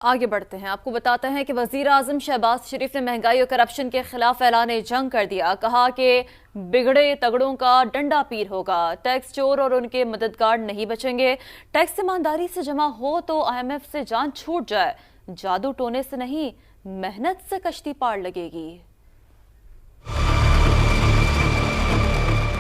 आगे बढ़ते हैं। आपको बताते हैं कि वजीर आजम शहबाज शरीफ ने महंगाई और करप्शन के खिलाफ ऐलान जंग कर दिया। कहा कि बिगड़े तगड़ों का डंडा पीर होगा, टैक्स चोर और उनके मददगार नहीं बचेंगे। टैक्स ईमानदारी से जमा हो तो IMF से जान छूट जाए, जादू टोने से नहीं मेहनत से कश्ती पार लगेगी।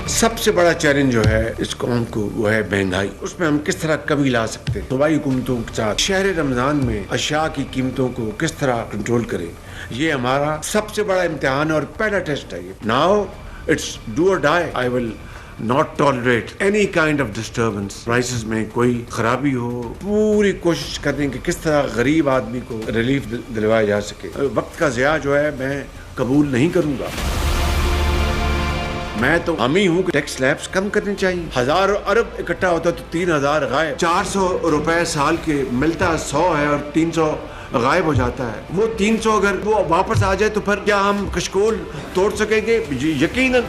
सबसे बड़ा चैलेंज जो है इस कौम को वो है महंगाई। उसमें हम किस तरह कमी ला सकते हैं। सूबाई हुकूमतों के साथ शहर रमजान में अशिया की कीमतों को किस तरह कंट्रोल करें, ये हमारा सबसे बड़ा इम्तिहान और पहला टेस्ट है। Now it's do or die. I will not tolerate any kind of disturbance. Prices में कोई खराबी हो, पूरी कोशिश करें कि किस तरह गरीब आदमी को रिलीफ दिलवाया जा सके। वक्त का ज़िया जो है मैं कबूल नहीं करूंगा। मैं तो हामी हूँ कि टैक्स स्लैब्स कम करने चाहिए। 1000 अरब इकट्ठा होता तो 3000 गायब। 400 रुपए साल के मिलता 100 है और 300 गायब हो जाता है। वो 300 अगर वो वापस आ जाए तो फिर क्या हम कशकोल तोड़ सकेंगे? यकीनन।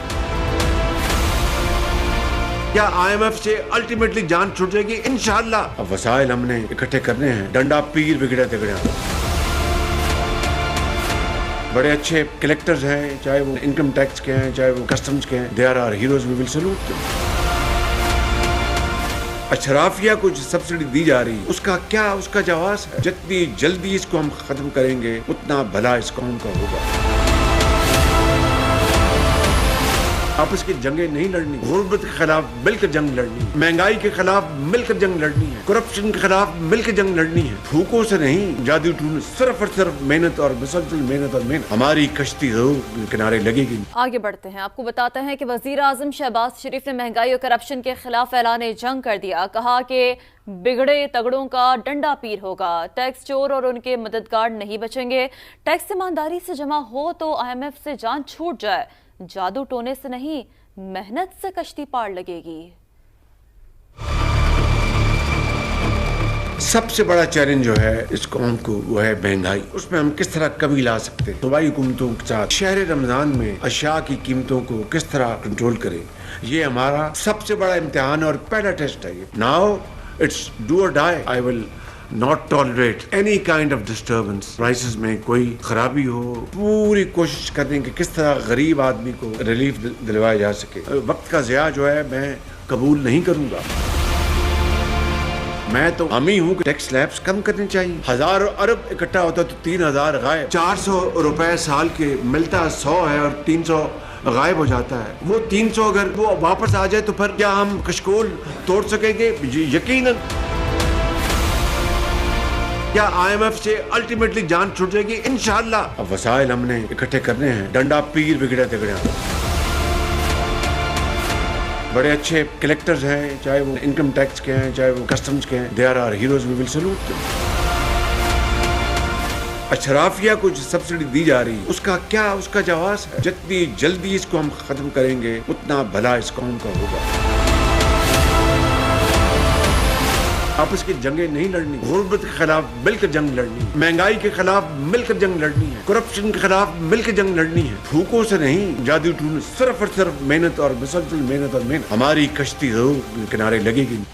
क्या IMF से अल्टीमेटली जान छूट जाएगी? इंशाअल्लाह। अब वसाइल हमने इकट्ठे करने हैं, डंडा पीर बिगड़े तिगड़े। बड़े अच्छे कलेक्टर्स हैं, चाहे वो इनकम टैक्स के हैं, चाहे वो कस्टम्स के हैं। They are our heroes, we will salute them. Ashrafia को सब्सिडी दी जा रही है, उसका जवाब है। जितनी जल्दी इसको हम खत्म करेंगे उतना भला इस कौम का होगा। आपस की जंगें नहीं लड़नी, गुर्बत के खिलाफ मिलकर जंग लड़नी है, महंगाई के खिलाफ मिलकर जंग लड़नी है, करप्शन के खिलाफ मिलकर जंग लड़नी है। फूकों से नहीं, जादू टूने, सिर्फ और सिर्फ मेहनत और मुसलसल मेहनत और मेहनत। हमारी कश्ती जरूर किनारे लगेगी। आगे बढ़ते हैं। आपको बताते हैं कि वजीर आजम शहबाज शरीफ ने महंगाई और करप्शन के खिलाफ ऐलान जंग कर दिया। कहा कि बिगड़े तगड़ों का डंडा पीर होगा, टैक्स चोर और उनके मददगार नहीं बचेंगे। टैक्स ईमानदारी से जमा हो तो IMF से जान छूट जाए, जादू टोने से नहीं मेहनत से कश्ती पार लगेगी। सबसे बड़ा चैलेंज जो है इस कौम को वो है महंगाई। उसमें हम किस तरह कमी ला सकते हैं। सूबाई हुकूमतों के साथ शहर रमजान में अशिया की कीमतों को किस तरह कंट्रोल करें, ये हमारा सबसे बड़ा इम्तिहान और पहला टेस्ट है। Now it's do or die. I will not tolerate any kind of disturbance. Prices में कोई खराबी हो, पूरी कोशिश करें कि किस तरह गरीब आदमी को रिलीफ दिलवाया जा सके। वक्त का ज़िया जो है मैं कबूल नहीं करूंगा। मैं तो हामी हूँ कि टैक्स स्लैब्स कम करने चाहिए। 1000 अरब इकट्ठा होता तो 3000 गायब। 400 रुपए साल के मिलता 100 है और 300 गायब हो जाता है। वो 300 अगर वो वापस आ जाए तो फिर क्या हम कशकोल तोड़ सकेंगे? यकीनन। क्या IMF से अल्टीमेटली जान छूट जाएगी? इंशाअल्लाह। अब वसाइल हमने इकट्ठे करने हैं, डंडा पीर बिगड़े तिगड़े। बड़े अच्छे कलेक्टर्स हैं, चाहे वो इनकम टैक्स के हैं, चाहे वो कस्टम्स के हैं। They are our heroes, we will salute them. Ashrafia को सब्सिडी दी जा रही है, उसका जवाब है। जितनी जल्दी इसको हम खत्म करेंगे उतना भला इस कौम का होगा। आपस की जंगें नहीं लड़नी, गुर्बत के खिलाफ मिलकर जंग लड़नी है, महंगाई के खिलाफ मिलकर जंग लड़नी है, करप्शन के खिलाफ मिलकर जंग लड़नी है। फूकों से नहीं, जादू टूने, सिर्फ और सिर्फ मेहनत और मुसलसल मेहनत और मेहनत। हमारी कश्ती जरूर किनारे लगेगी।